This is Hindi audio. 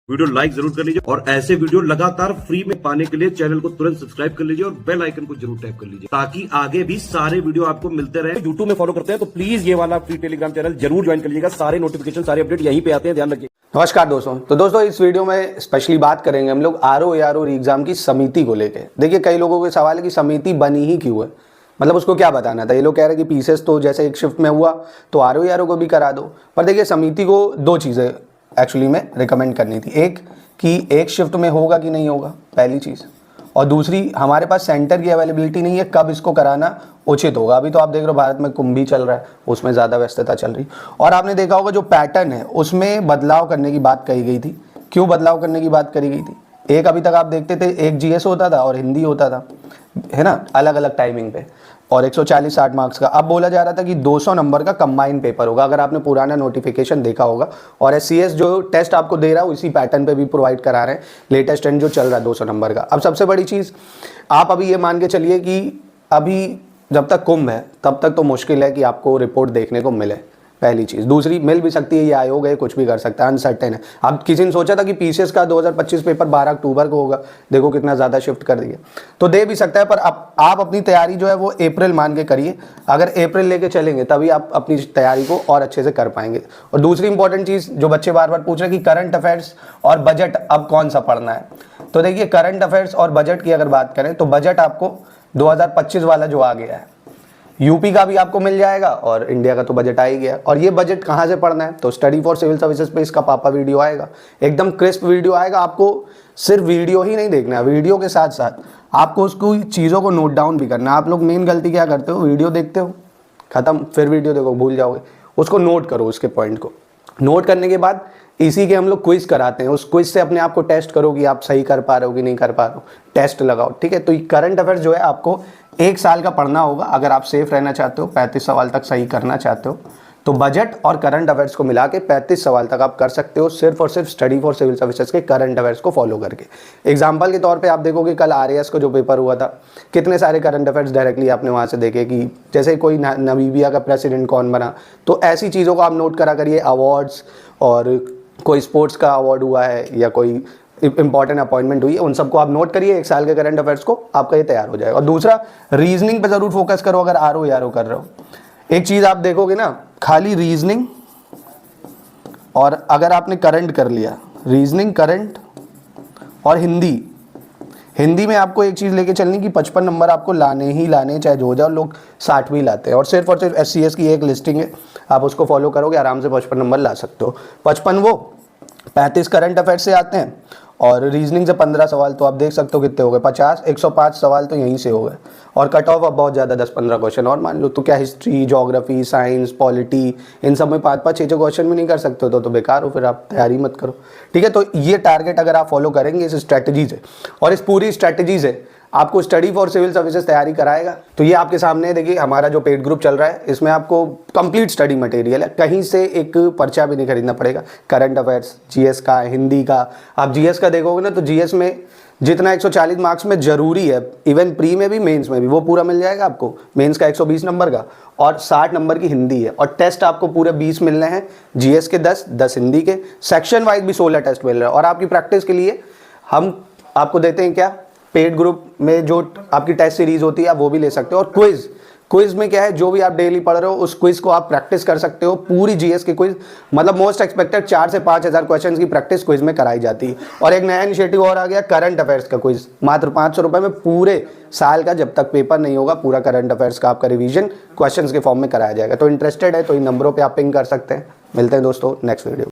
वीडियो लाइक जरूर कर लीजिए और ऐसे वीडियो लगातार फ्री में पाने के लिए चैनल को तुरंत सब्सक्राइब कर लीजिए और बेल आइकन को जरूर टैप कर लीजिए ताकि आगे भी सारे वीडियो आपको मिलते रहे। यूट्यूब में फॉलो करते हैं तो प्लीज ये वाला फ्री टेलीग्राम चैनल जरूर ज्वाइन कर लीजिएगा। सारे नोटिफिकेशन सारे अपडेट यहीं पे आते हैं, ध्यान रखिए। नमस्कार दोस्तों। तो दोस्तों इस वीडियो में स्पेशली बात करेंगे हम लोग आरओ एआरओ एग्जाम की समिति को लेके। देखिए कई लोगों के सवाल है कि समिति बनी ही क्यों है, मतलब उसको क्या बताना था। ये लोग कह रहे हैं कि पीसेस तो जैसे एक शिफ्ट में हुआ तो आरओ एआरओ को भी करा दो। पर देखिए समिति को दो चीज़ें एक्चुअली में रिकमेंड करनी थी। एक कि एक शिफ्ट में होगा कि नहीं होगा, पहली चीज़, और दूसरी हमारे पास सेंटर की अवेलेबिलिटी नहीं है, कब इसको कराना उचित होगा। अभी तो आप देख रहे हो भारत में कुंभ भी चल रहा है, उसमें ज़्यादा व्यस्तता चल रही। और आपने देखा होगा जो पैटर्न है उसमें बदलाव करने की बात कही गई थी। क्यों बदलाव करने की बात करी गई थी? एक अभी तक आप देखते थे एक जीएस होता था और हिंदी होता था, है ना, अलग अलग टाइमिंग पे, और 140 60 मार्क्स का। अब बोला जा रहा था कि 200 नंबर का कंबाइंड पेपर होगा। अगर आपने पुराना नोटिफिकेशन देखा होगा, और एससीएस जो टेस्ट आपको दे रहा है उसी पैटर्न पे भी प्रोवाइड करा रहे हैं, लेटेस्ट ट्रेंड जो चल रहा है 200 नंबर का। अब सबसे बड़ी चीज़ आप अभी ये मान के चलिए कि अभी जब तक कुंभ है तब तक तो मुश्किल है कि आपको रिपोर्ट देखने को मिले, पहली चीज़। दूसरी, मिल भी सकती है, ये आयोग है, कुछ भी कर सकता है, अनसर्टेन है। अब किसी ने सोचा था कि पीसीएस का 2025 पेपर 12 अक्टूबर को होगा, देखो कितना ज़्यादा शिफ्ट कर दिया, तो दे भी सकता है। पर आप अपनी तैयारी जो है वो अप्रैल मान के करिए। अगर अप्रैल लेके चलेंगे तभी आप अपनी तैयारी को और अच्छे से कर पाएंगे। और दूसरी इंपॉर्टेंट चीज़ जो बच्चे बार बार पूछ रहे हैं कि करंट अफेयर्स और बजट अब कौन सा पढ़ना है, तो देखिए करंट अफेयर्स और बजट की अगर बात करें तो बजट आपको 2025 वाला जो आ गया है, यूपी का भी आपको मिल जाएगा और इंडिया का तो बजट आ ही गया। और ये बजट कहाँ से पढ़ना है, तो स्टडी फॉर सिविल सर्विसेज पे इसका पापा वीडियो आएगा, एकदम क्रिस्प वीडियो आएगा। आपको सिर्फ वीडियो ही नहीं देखना है, वीडियो के साथ साथ आपको उसको चीज़ों को नोट डाउन भी करना है। आप लोग मेन गलती क्या करते हो, वीडियो देखते हो खत्म, फिर वीडियो देखो भूल जाओगे, उसको नोट करो। उसके पॉइंट को नोट करने के बाद इसी के हम लोग क्विज कराते हैं, उस क्विज से अपने आप को टेस्ट करो कि आप सही कर पा रहे हो कि नहीं कर पा रहे हो, टेस्ट लगाओ, ठीक है। तो ये करंट अफेयर्स जो है आपको 1 साल का पढ़ना होगा अगर आप सेफ रहना चाहते हो, 35 सवाल तक सही करना चाहते हो, तो बजट और करंट अफेयर्स को मिला के 35 सवाल तक आप कर सकते हो, सिर्फ और सिर्फ स्टडी फॉर सिविल सर्विसेज के करंट अफेयर्स को फॉलो करके। एग्जाम्पल के तौर पे आप देखोगे कल आरएएस को जो पेपर हुआ था, कितने सारे करंट अफेयर्स डायरेक्टली आपने वहाँ से देखे कि जैसे कोई नामीबिया का प्रेसिडेंट कौन बना, तो ऐसी चीज़ों को आप नोट करा करिए। अवार्ड्स और कोई स्पोर्ट्स का अवार्ड हुआ है या कोई इंपॉर्टेंट अपॉइंटमेंट हुई है, उन सबको आप नोट करिए। 1 साल के करंट अफेयर्स को आपका ये तैयार हो जाएगा। और दूसरा, रीजनिंग पे जरूर फोकस करो अगर आरओ एआरओ कर रहे हो। एक चीज़ आप देखोगे ना, खाली रीजनिंग, और अगर आपने करंट कर लिया, रीजनिंग करंट और हिंदी में आपको एक चीज़ लेके चलनी कि 55 नंबर आपको लाने ही लाने, चाहे जो हो जाओ, लोग 60 भी लाते हैं। और सिर्फ एससीएस की एक लिस्टिंग है, आप उसको फॉलो करोगे आराम से 55 नंबर ला सकते हो। 55 वो, 35 करंट अफेयर्स से आते हैं, और रीजनिंग से 15 सवाल, तो आप देख सकते हो कितने हो गए, 50, 105 सवाल तो यहीं से हो गए। और कट ऑफ अब बहुत ज़्यादा 10-15 क्वेश्चन और मान लो, तो क्या हिस्ट्री, ज्योग्राफी, साइंस, पॉलिटी, इन सब में 5-5 6-6 क्वेश्चन भी नहीं कर सकते हो तो बेकार हो, फिर आप तैयारी मत करो, ठीक है। तो ये टारगेट अगर आप फॉलो करेंगे इस स्ट्रैटेजी से, और इस पूरी स्ट्रैटेजी से आपको स्टडी फॉर सिविल सर्विसेज तैयारी कराएगा, तो ये आपके सामने देखिए हमारा जो पेड ग्रुप चल रहा है, इसमें आपको कंप्लीट स्टडी मटेरियल है, कहीं से एक पर्चा भी नहीं खरीदना पड़ेगा। करंट अफेयर्स, जीएस का, हिंदी का, आप जीएस का देखोगे ना तो जीएस में जितना 140 मार्क्स में जरूरी है, इवन प्री में भी मेंस में भी, वो पूरा मिल जाएगा आपको। मेंस का 120 नंबर का और 60 नंबर की हिंदी है, और टेस्ट आपको पूरे 20 मिल रहे हैं, जीएस के 10 हिंदी के, सेक्शन वाइज भी 16 टेस्ट मिल रहे हैं। और आपकी प्रैक्टिस के लिए हम आपको देते हैं क्या, पेड ग्रुप में जो आपकी टेस्ट सीरीज होती है आप वो भी ले सकते हो। और क्विज में क्या है, जो भी आप डेली पढ़ रहे हो उस क्विज को आप प्रैक्टिस कर सकते हो। पूरी जीएस के क्विज, मतलब मोस्ट एक्सपेक्टेड 4 से 5 हज़ार क्वेश्चन की प्रैक्टिस क्विज में कराई जाती है। और एक नया इनिशिएटिव और आ गया, करंट अफेयर्स का क्विज, मात्र 500 रुपये में पूरे साल का, जब तक पेपर नहीं होगा, पूरा करंट अफेयर्स का आपका रिवीजन क्वेश्चन के फॉर्म में कराया जाएगा। तो इंटरेस्टेड है तो इन नंबरों पर आप पिंग कर सकते हैं। मिलते हैं दोस्तों नेक्स्ट वीडियो।